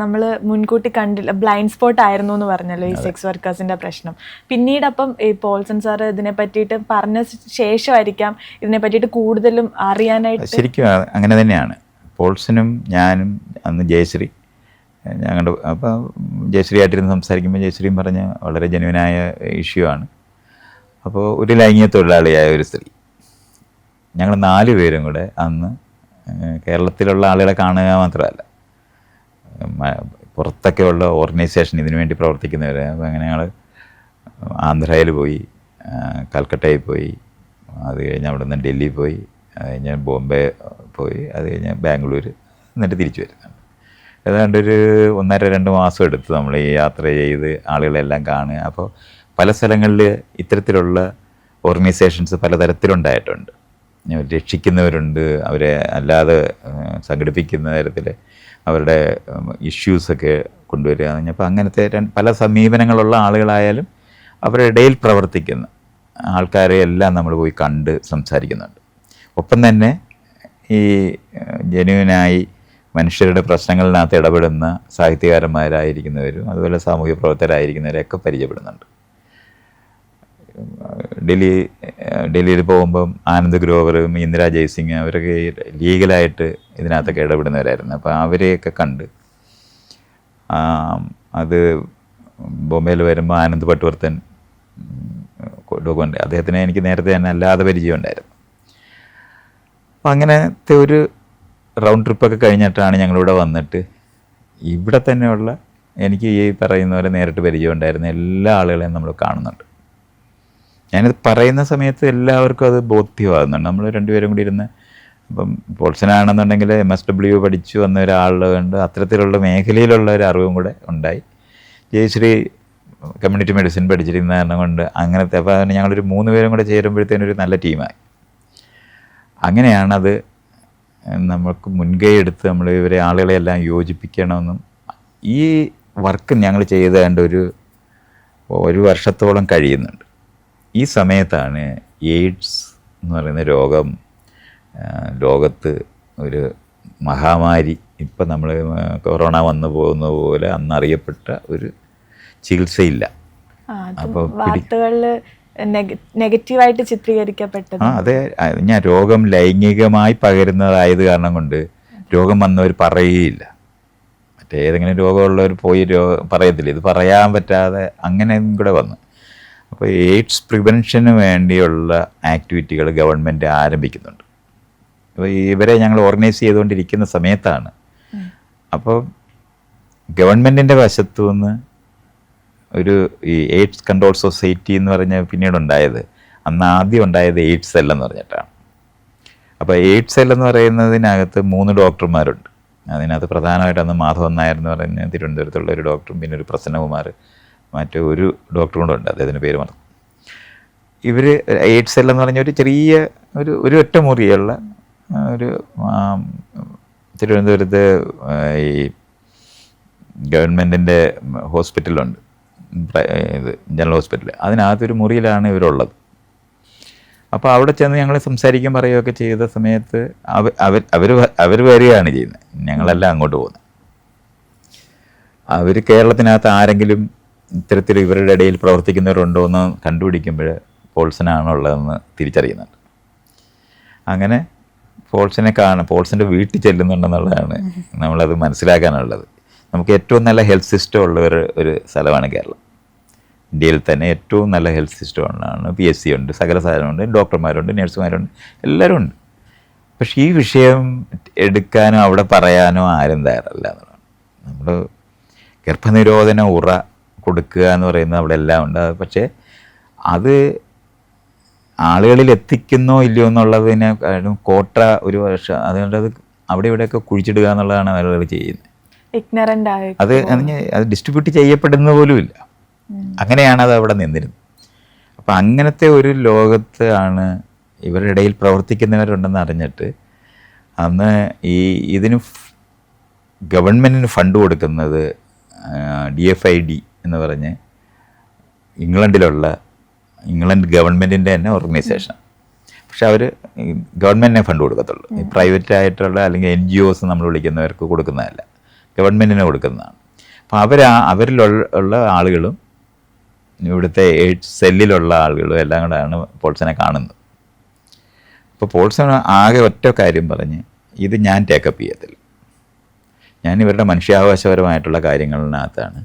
നമ്മൾ മുൻകൂട്ടി കണ്ടില്ല, ബ്ലൈൻഡ് സ്പോട്ട് ആയിരുന്നു എന്ന് പറഞ്ഞല്ലോ ഈ സെക്സ് വർക്കേഴ്സിന്റെ പ്രശ്നം. പിന്നീട് അപ്പം ഈ പോൾസൺ സാർ ഇതിനെ പറ്റിയിട്ട് പറഞ്ഞ ശേഷമായിരിക്കാം ഇതിനെ പറ്റിയിട്ട് കൂടുതലും അറിയാനായിട്ട്. ശരിക്കും അങ്ങനെ തന്നെയാണ്. പോൾസനും ഞാനും അന്ന് ജയശ്രീ ഞങ്ങളുടെ അപ്പം ജയശ്രീ ആയിട്ടിരുന്ന് സംസാരിക്കുമ്പോൾ ജയശ്രീയും പറഞ്ഞ വളരെ ജെന്യുവനായ ഇഷ്യൂ ആണ്. അപ്പോൾ ഒരു ലൈംഗിക തൊഴിലാളിയായ ഒരു സ്ത്രീ, ഞങ്ങൾ 4 പേരും കൂടെ അന്ന് കേരളത്തിലുള്ള ആളുകളെ കാണുക മാത്രമല്ല, പുറത്തൊക്കെയുള്ള ഓർഗനൈസേഷൻ ഇതിനു വേണ്ടി പ്രവർത്തിക്കുന്നവർ. അപ്പോൾ അങ്ങനെ ഞങ്ങൾ ആന്ധ്രയിൽ പോയി, കൽക്കട്ടയിൽ പോയി, അത് കഴിഞ്ഞ് അവിടെ നിന്ന് ഡൽഹി പോയി, അത് കഴിഞ്ഞ് ബോംബെ പോയി, അത് കഴിഞ്ഞ് ബാംഗ്ലൂർ, എന്നിട്ട് തിരിച്ചു വരുന്നുണ്ട്. ഏതാണ്ട് ഒരു 1.5-2 മാസം എടുത്ത് നമ്മൾ ഈ യാത്ര ചെയ്ത് ആളുകളെല്ലാം കാണുക. അപ്പോൾ പല സ്ഥലങ്ങളിൽ ഇത്തരത്തിലുള്ള ഓർഗനൈസേഷൻസ് പലതരത്തിലുണ്ടായിട്ടുണ്ട്. രക്ഷിക്കുന്നവരുണ്ട്, അവരെ അല്ലാതെ സംഘടിപ്പിക്കുന്ന തരത്തിൽ അവരുടെ ഇഷ്യൂസൊക്കെ കൊണ്ടുവരിക. അപ്പോൾ അങ്ങനത്തെ പല സമീപനങ്ങളുള്ള ആളുകളായാലും അവരുടെ ഇടയിൽ പ്രവർത്തിക്കുന്ന ആൾക്കാരെ എല്ലാം നമ്മൾ പോയി കണ്ട് സംസാരിക്കുന്നുണ്ട്. ഒപ്പം തന്നെ ഈ ജെന്യുവനായി മനുഷ്യരുടെ പ്രശ്നങ്ങളിനകത്ത് ഇടപെടുന്ന സാഹിത്യകാരന്മാരായിരിക്കുന്നവരും അതുപോലെ സാമൂഹ്യ പ്രവർത്തകരായിരിക്കുന്നവരെയൊക്കെ പരിചയപ്പെടുന്നുണ്ട്. ഡൽഹിയിൽ പോകുമ്പം ആനന്ദ് ഗ്രോവറും ഇന്ദിരാ ജയ്സിംഗ് അവരൊക്കെ ലീഗലായിട്ട് ഇതിനകത്തൊക്കെ ഇടപെടുന്നവരായിരുന്നു. അപ്പോൾ അവരെയൊക്കെ കണ്ട്, അത് ബോംബെയിൽ വരുമ്പോൾ ആനന്ദ് പട്വർത്തൻ ഡോക്യുമെൻ്റ്, അദ്ദേഹത്തിനെ എനിക്ക് നേരത്തെ തന്നെ അല്ലാതെ പരിചയമുണ്ടായിരുന്നു. അപ്പം അങ്ങനത്തെ ഒരു റൗണ്ട് ട്രിപ്പൊക്കെ കഴിഞ്ഞിട്ടാണ് ഞങ്ങളിവിടെ വന്നിട്ട് ഇവിടെ തന്നെയുള്ള എനിക്ക് ഈ പറയുന്നവരെ നേരിട്ട് പരിചയമുണ്ടായിരുന്ന എല്ലാ ആളുകളെയും നമ്മൾ കാണുന്നുണ്ട്. ഞാനിത് പറയുന്ന സമയത്ത് എല്ലാവർക്കും അത് ബോധ്യമാകുന്നുണ്ട്. നമ്മൾ 2 പേരും കൂടി ഇരുന്ന്, ഇപ്പം പോൾസനാണെന്നുണ്ടെങ്കിൽ MSW പഠിച്ചു വന്ന ഒരാളുണ്ട്, അത്തരത്തിലുള്ള മേഖലയിലുള്ള ഒരു അറിവും കൂടെ ഉണ്ടായി. ജയശ്രീ കമ്മ്യൂണിറ്റി മെഡിസിൻ പഠിച്ചിരുന്ന കാരണം കൊണ്ട് അങ്ങനത്തെ, അപ്പോൾ അതിന് ഞങ്ങളൊരു 3 പേരും കൂടെ ചേരുമ്പോഴത്തേനൊരു നല്ല ടീമായി. അങ്ങനെയാണത് നമുക്ക് മുൻകൈ എടുത്ത് നമ്മൾ ഇവരെ ആളുകളെല്ലാം യോജിപ്പിക്കണമെന്നും ഈ വർക്ക് ഞങ്ങൾ ചെയ്തേണ്ട ഒരു വർഷത്തോളം കഴിയുന്നുണ്ട്. ഈ സമയത്താണ് എയ്ഡ്സ് എന്ന് പറയുന്ന രോഗം ലോകത്ത് ഒരു മഹാമാരി, ഇപ്പം നമ്മൾ കൊറോണ വന്നു പോകുന്ന പോലെ അന്നറിയപ്പെട്ട ഒരു ചികിത്സയില്ല. അപ്പോൾ വാർത്തകളിൽ നെഗറ്റീവായിട്ട് ചിത്രീകരിക്കപ്പെട്ടത്. അതെ, ഞാൻ രോഗം ലൈംഗികമായി പകരുന്നതായത് കാരണം കൊണ്ട് രോഗം വന്നവർ പറയുകയില്ല. മറ്റേതെങ്കിലും രോഗമുള്ളവർ പോയി പറയത്തില്ല, ഇത് പറയാൻ പറ്റാതെ അങ്ങനെയും കൂടെ വന്നു. അപ്പോൾ എയ്ഡ്സ് പ്രിവെൻഷന് വേണ്ടിയുള്ള ആക്ടിവിറ്റികൾ ഗവൺമെൻറ് ആരംഭിക്കുന്നുണ്ട്. അപ്പോൾ ഇവരെ ഞങ്ങൾ ഓർഗനൈസ് ചെയ്തുകൊണ്ടിരിക്കുന്ന സമയത്താണ് അപ്പോൾ ഗവൺമെൻറ്റിൻ്റെ വശത്തു നിന്ന് ഈ എയ്ഡ്സ് കൺട്രോൾ സൊസൈറ്റി എന്ന് പറഞ്ഞ പിന്നീടുണ്ടായത്, അന്ന് ആദ്യം ഉണ്ടായത് എയ്ഡ്സ് സെൽ എന്ന് പറഞ്ഞിട്ടാണ്. അപ്പോൾ എയ്ഡ്സ് സെൽ എന്ന് പറയുന്നതിനകത്ത് 3 ഡോക്ടർമാരുണ്ട്. അതിനകത്ത് പ്രധാനമായിട്ട് അന്ന് മാധവൻ നായർ എന്ന് പറയുന്ന തിരുവനന്തപുരത്തുള്ള ഒരു ഡോക്ടറും പിന്നെ ഒരു പ്രസന്നകുമാർ, മറ്റൊരു ഡോക്ടറും കൂടെ ഉണ്ട്, അദ്ദേഹത്തിൻ്റെ പേര് മറന്നു. ഇവർ എയ്ഡ്സ് സെൽ എന്ന് പറഞ്ഞ ഒരു ചെറിയ ഒരു ഒറ്റ മുറിയുള്ള ഒരു തിരുവനന്തപുരത്ത് ഈ ഗവൺമെൻറ്റിൻ്റെ ഹോസ്പിറ്റലുണ്ട്, ഇത് ജനറൽ ഹോസ്പിറ്റൽ, അതിനകത്തൊരു മുറിയിലാണ് ഇവരുള്ളത്. അപ്പോൾ അവിടെ ചെന്ന് ഞങ്ങൾ സംസാരിക്കാൻ പറയുകയൊക്കെ ചെയ്ത സമയത്ത് അവർ വരികയാണ് ചെയ്യുന്നത്, ഞങ്ങളെല്ലാം അങ്ങോട്ട് പോകുന്നത്. അവർ കേരളത്തിനകത്ത് ആരെങ്കിലും ഇത്തരത്തിൽ ഇവരുടെ ഇടയിൽ പ്രവർത്തിക്കുന്നവരുണ്ടോ എന്ന് കണ്ടുപിടിക്കുമ്പോൾ പോൾസനാണുള്ളതെന്ന് തിരിച്ചറിയുന്നുണ്ട്. അങ്ങനെ പോൾസൻ്റെ വീട്ടിൽ ചെല്ലുന്നുണ്ടെന്നുള്ളതാണ് നമ്മളത് മനസ്സിലാക്കാനുള്ളത്. നമുക്ക് ഏറ്റവും നല്ല ഹെൽത്ത് സിസ്റ്റം ഉള്ള ഒരു സ്ഥലമാണ് കേരളം. ഇന്ത്യയിൽ തന്നെ ഏറ്റവും നല്ല ഹെൽത്ത് സിസ്റ്റം ഉള്ളതാണ്. PSC ഉണ്ട്, സകല സാധനമുണ്ട്, ഡോക്ടർമാരുണ്ട്, നഴ്സുമാരുണ്ട്, എല്ലാവരും ഉണ്ട്. പക്ഷേ ഈ വിഷയം എടുക്കാനോ അവിടെ പറയാനോ ആരും തയ്യാറല്ല എന്നുള്ളതാണ്. നമ്മൾ ഗർഭനിരോധന ഉറ കൊടുക്കുക എന്ന് പറയുന്നത് അവിടെ എല്ലാം ഉണ്ട്. പക്ഷേ അത് ആളുകളിൽ എത്തിക്കുന്നോ ഇല്ലയോ എന്നുള്ളതിനെ കോട്ട ഒരു വർഷം അതുകൊണ്ട് അത് അവിടെ ഇവിടെയൊക്കെ കുഴിച്ചിടുക എന്നുള്ളതാണ് ആളുകൾ ചെയ്യുന്നത്. അത് ഡിസ്ട്രിബ്യൂട്ട് ചെയ്യപ്പെടുന്ന പോലുമില്ല. അങ്ങനെയാണ് അത് അവിടെ നിന്നിരുന്നത്. അപ്പം അങ്ങനത്തെ ഒരു ലോകത്ത് ആണ് ഇവരുടെ ഇടയിൽ പ്രവർത്തിക്കുന്നവരുണ്ടെന്ന് അറിഞ്ഞിട്ട് അന്ന് ഇതിന് ഗവൺമെൻറ്റിന് ഫണ്ട് കൊടുക്കുന്നത് DFID എന്ന് പറഞ്ഞ് ഇംഗ്ലണ്ട് ഗവൺമെൻറ്റിൻ്റെ തന്നെ ഓർഗനൈസേഷൻ. പക്ഷെ അവർ ഗവൺമെൻറ്റിനെ ഫണ്ട് കൊടുക്കത്തുള്ളൂ. ഈ പ്രൈവറ്റ് ആയിട്ടുള്ള അല്ലെങ്കിൽ NGOs നമ്മൾ വിളിക്കുന്നവർക്ക് കൊടുക്കുന്നതല്ല. ഗവൺമെൻറ്റിന് കൊടുക്കുന്നതാണ്. അപ്പോൾ അവരിലുള്ള ആളുകളും ഇവിടുത്തെ എയ്ഡ്സ് സെല്ലിലുള്ള ആളുകളും എല്ലാം കൂടെയാണ് പോൾസനെ കാണുന്നത്. അപ്പോൾ പോൾസൺ ആകെ ഒറ്റ കാര്യം പറഞ്ഞ്, ഇത് ഞാൻ ടേക്കപ്പ് ചെയ്യത്തില്ല, ഞാൻ ഇവരുടെ മനുഷ്യാവകാശപരമായിട്ടുള്ള കാര്യങ്ങളിനകത്താണ്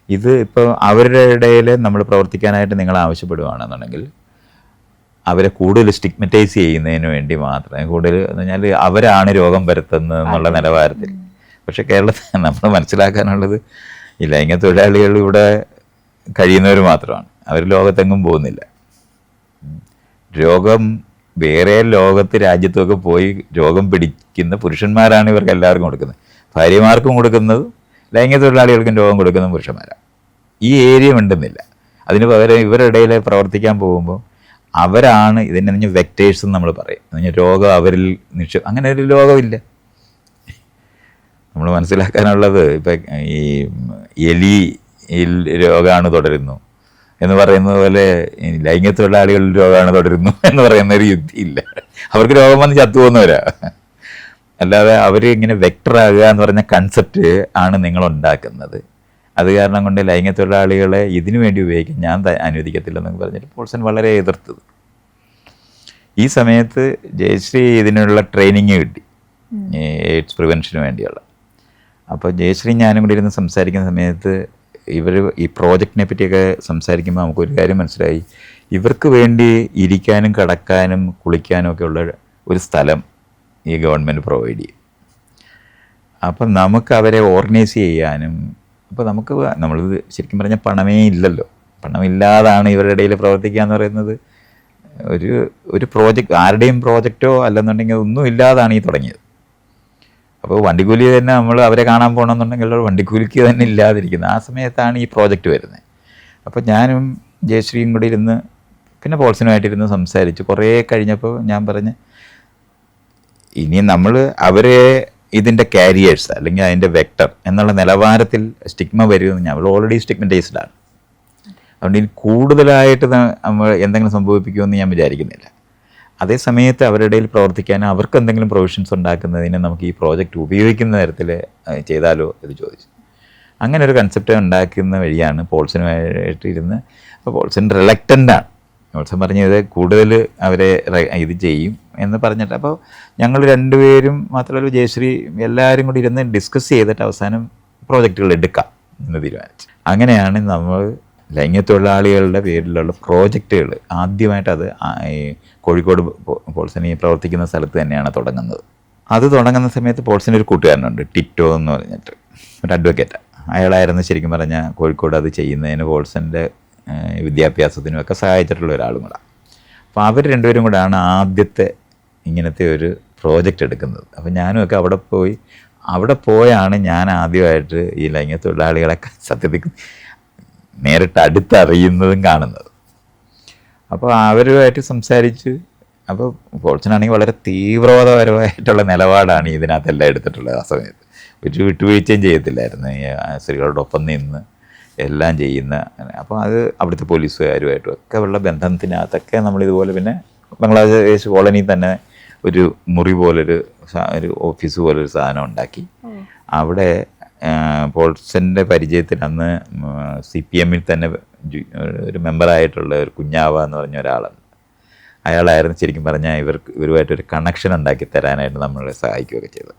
ഇത്. ഇപ്പോൾ അവരുടെ ഇടയിൽ നമ്മൾ പ്രവർത്തിക്കാനായിട്ട് നിങ്ങൾ ആവശ്യപ്പെടുകയാണെന്നുണ്ടെങ്കിൽ അവരെ കൂടുതൽ സ്റ്റിഗ്മറ്റൈസ് ചെയ്യുന്നതിന് വേണ്ടി മാത്രമേ, കൂടുതൽ എന്ന് പറഞ്ഞാൽ അവരാണ് രോഗം വരുത്തുന്നത് എന്നുള്ള നിലവാരത്തിൽ. പക്ഷേ കേരളത്തിൽ നമ്മൾ മനസ്സിലാക്കാനുള്ളത് ഈ ലൈംഗിക തൊഴിലാളികൾ ഇവിടെ കഴിയുന്നവർ മാത്രമാണ്, അവർ ലോകത്തെങ്ങും പോകുന്നില്ല. രോഗം വേറെ രാജ്യത്തൊക്കെ പോയി രോഗം പിടിക്കുന്ന പുരുഷന്മാരാണ് ഇവർക്ക് എല്ലാവർക്കും കൊടുക്കുന്നത്. ഭാര്യമാർക്കും കൊടുക്കുന്നത്, ലൈംഗിക തൊഴിലാളികൾക്കും രോഗം കൊടുക്കുന്ന പുരുഷന്മാരാണ്. ഈ ഏരിയ മിണ്ടുന്നില്ല. അതിന് പകരം ഇവരുടെ ഇടയിൽ പ്രവർത്തിക്കാൻ പോകുമ്പോൾ അവരാണ് ഇതിനെ വെക്ടേഴ്സ് എന്ന് നമ്മൾ പറയും. എന്ന് രോഗം അവരിൽ അങ്ങനെ ഒരു രോഗമില്ല. നമ്മൾ മനസ്സിലാക്കാനുള്ളത് ഇപ്പം ഈ എലിയിൽ രോഗമാണ് തുടരുന്നു എന്ന് പറയുന്നത് പോലെ ലൈംഗിക തൊഴിലാളികളിൽ രോഗമാണ് തുടരുന്നു എന്ന് പറയുന്ന ഒരു യുക്തിയില്ല. അവർക്ക് രോഗം വന്ന് ചത്തുപോകുന്നവരാ. അല്ലാതെ അവർ ഇങ്ങനെ വെക്ടറാകുക എന്ന് പറഞ്ഞ കൺസെപ്റ്റ് ആണ് നിങ്ങൾ ഉണ്ടാക്കുന്നത്. അത് കാരണം കൊണ്ട് ലൈംഗിക തൊഴിലാളികളെ ഇതിനു വേണ്ടി ഉപയോഗിക്കാൻ ഞാൻ അനുവദിക്കത്തില്ലെന്നൊക്കെ പറഞ്ഞിട്ട് പോൾസൺ വളരെ എതിർത്തത്. ഈ സമയത്ത് ജയശ്രീ ഇതിനുള്ള ട്രെയിനിങ് കിട്ടി, എയ്ഡ്സ് പ്രിവെൻഷന് വേണ്ടിയുള്ള. അപ്പോൾ ജയശ്രീ ഞാനും കൂടി ഇരുന്ന് സംസാരിക്കുന്ന സമയത്ത് ഇവർ ഈ പ്രോജക്റ്റിനെ പറ്റിയൊക്കെ സംസാരിക്കുമ്പോൾ നമുക്കൊരു കാര്യം മനസ്സിലായി, ഇവർക്ക് വേണ്ടി ഇരിക്കാനും കിടക്കാനും കുളിക്കാനും ഒക്കെ ഉള്ള ഒരു സ്ഥലം ഈ ഗവൺമെൻറ് പ്രൊവൈഡ് ചെയ്യും. അപ്പം നമുക്ക് അവരെ ഓർഗനൈസ് ചെയ്യാനും, അപ്പോൾ നമുക്ക് നമ്മളിത് ശരിക്കും പറഞ്ഞാൽ പണമേ ഇല്ലല്ലോ, പണമില്ലാതാണ് ഇവരുടെ ഇടയിൽ പ്രവർത്തിക്കുക എന്ന് പറയുന്നത്. ഒരു പ്രോജക്റ്റ്, ആരുടെയും പ്രോജക്റ്റോ അല്ലെന്നുണ്ടെങ്കിൽ ഒന്നും ഇല്ലാതാണ് ഈ തുടങ്ങിയത്. അപ്പോൾ വണ്ടിക്കൂലി തന്നെ നമ്മൾ അവരെ കാണാൻ പോകണമെന്നുണ്ടെങ്കിൽ വണ്ടിക്കൂലിക്ക് തന്നെ ഇല്ലാതിരിക്കുന്നത്. ആ സമയത്താണ് ഈ പ്രോജക്റ്റ് വരുന്നത്. അപ്പോൾ ഞാനും ജയശ്രീയും കൂടി ഇരുന്ന് പിന്നെ പോൾസനുമായിട്ടിരുന്ന് സംസാരിച്ച് കുറേ കഴിഞ്ഞപ്പോൾ ഞാൻ പറഞ്ഞ്, ഇനി നമ്മൾ അവരെ ഇതിൻ്റെ കാരിയേഴ്സ് അല്ലെങ്കിൽ അതിൻ്റെ വെക്ടർ എന്നുള്ള നിലവാരത്തിൽ സ്റ്റിഗ്മ വരുമെന്ന്, നമ്മൾ ഓൾറെഡി സ്റ്റിഗ്മറ്റൈസ്ഡാണ്. അതുകൊണ്ട് ഇനി കൂടുതലായിട്ട് നമ്മൾ എന്തെങ്കിലും സംഭവിപ്പിക്കുമെന്ന് ഞാൻ വിചാരിക്കുന്നില്ല. അതേ സമയത്ത് അവരുടെ ഇടയിൽ പ്രവർത്തിക്കാനും അവർക്ക് എന്തെങ്കിലും പ്രൊവിഷൻസ് ഉണ്ടാക്കുന്നതിന് നമുക്ക് ഈ പ്രോജക്റ്റ് ഉപയോഗിക്കുന്ന തരത്തിൽ ചെയ്താലോ എന്ന് ചോദിച്ചു. അങ്ങനെ ഒരു കൺസെപ്റ്റ് ഉണ്ടാക്കുന്ന വഴിയാണ് പോൾസനുമായിട്ട് ഇരുന്ന്. അപ്പോൾ പോൾസൺ റിലക്റ്റൻ്റാണ്. പോൾസൺ പറഞ്ഞത് കൂടുതൽ അവരെ ഇത് ചെയ്യും എന്ന് പറഞ്ഞിട്ട്, അപ്പോൾ ഞങ്ങൾ രണ്ടുപേരും മാത്രമല്ല ജയശ്രീ എല്ലാവരും കൂടി ഇരുന്ന് ഡിസ്കസ് ചെയ്തിട്ട് അവസാനം പ്രോജക്റ്റുകൾ എടുക്കാം എന്ന് തീരുമാനിച്ചു. അങ്ങനെയാണ് നമ്മൾ ലൈംഗിക തൊഴിലാളികളുടെ പേരിലുള്ള പ്രോജക്റ്റുകൾ ആദ്യമായിട്ട് അത് കോഴിക്കോട് പോൾസൺ ഈ പ്രവർത്തിക്കുന്ന സ്ഥലത്ത് തന്നെയാണ് തുടങ്ങുന്നത്. അത് തുടങ്ങുന്ന സമയത്ത് പോൾസൺ ഒരു കൂട്ടുകാരനുണ്ട്, ടിറ്റോ എന്ന് പറഞ്ഞിട്ട്, ഒരു അഡ്വക്കേറ്റ്. അയാളായിരുന്നു ശരിക്കും പറഞ്ഞാൽ കോഴിക്കോട് അത് ചെയ്യുന്നതിന് പോൾസൻ്റെ വിദ്യാഭ്യാസത്തിനും ഒക്കെ സഹായിച്ചിട്ടുള്ള ഒരാളും കൂടെ. അപ്പോൾ അവർ രണ്ടുപേരും കൂടെയാണ് ആദ്യത്തെ ഇങ്ങനത്തെ ഒരു പ്രോജക്റ്റ് എടുക്കുന്നത്. അപ്പോൾ ഞാനും ഒക്കെ അവിടെ പോയാണ് ഞാൻ ആദ്യമായിട്ട് ഈ ലൈംഗിക തൊഴിലാളികളെ സത്യത്തിൽ നേരിട്ട് അടുത്തറിയുന്നതും കാണുന്നത്. അപ്പോൾ അവരുമായിട്ട് സംസാരിച്ച്, അപ്പോൾ പോൾസനാണെങ്കിൽ വളരെ തീവ്രവാദപരമായിട്ടുള്ള നിലപാടാണ് ഇതിനകത്തെല്ലാം എടുത്തിട്ടുള്ളത്. ആ സമയത്ത് ഒരു വിട്ടുവീഴ്ചയും ചെയ്യത്തില്ലായിരുന്നു, ഈ സ്ത്രീകളോടൊപ്പം നിന്ന് എല്ലാം ചെയ്യുന്ന. അപ്പോൾ അത് അവിടുത്തെ പോലീസുകാരുമായിട്ടും ഒക്കെ ഉള്ള ബന്ധത്തിനകത്തൊക്കെ നമ്മളിതുപോലെ, പിന്നെ ബംഗ്ലാദേശ് കോളനിയിൽ തന്നെ ഒരു മുറി പോലൊരു ഓഫീസ് പോലൊരു സാധനം ഉണ്ടാക്കി. അവിടെ പോൾസൻ്റെ പരിചയത്തിൽ അന്ന് CPM തന്നെ ഒരു മെമ്പറായിട്ടുള്ള ഒരു കുഞ്ഞാവ എന്ന് പറഞ്ഞ ഒരാളുണ്ട്. അയാളായിരുന്നു ശരിക്കും പറഞ്ഞാൽ ഇവരുമായിട്ടൊരു കണക്ഷൻ ഉണ്ടാക്കി തരാനായിട്ട് നമ്മളെ സഹായിക്കുകയൊക്കെ ചെയ്തത്.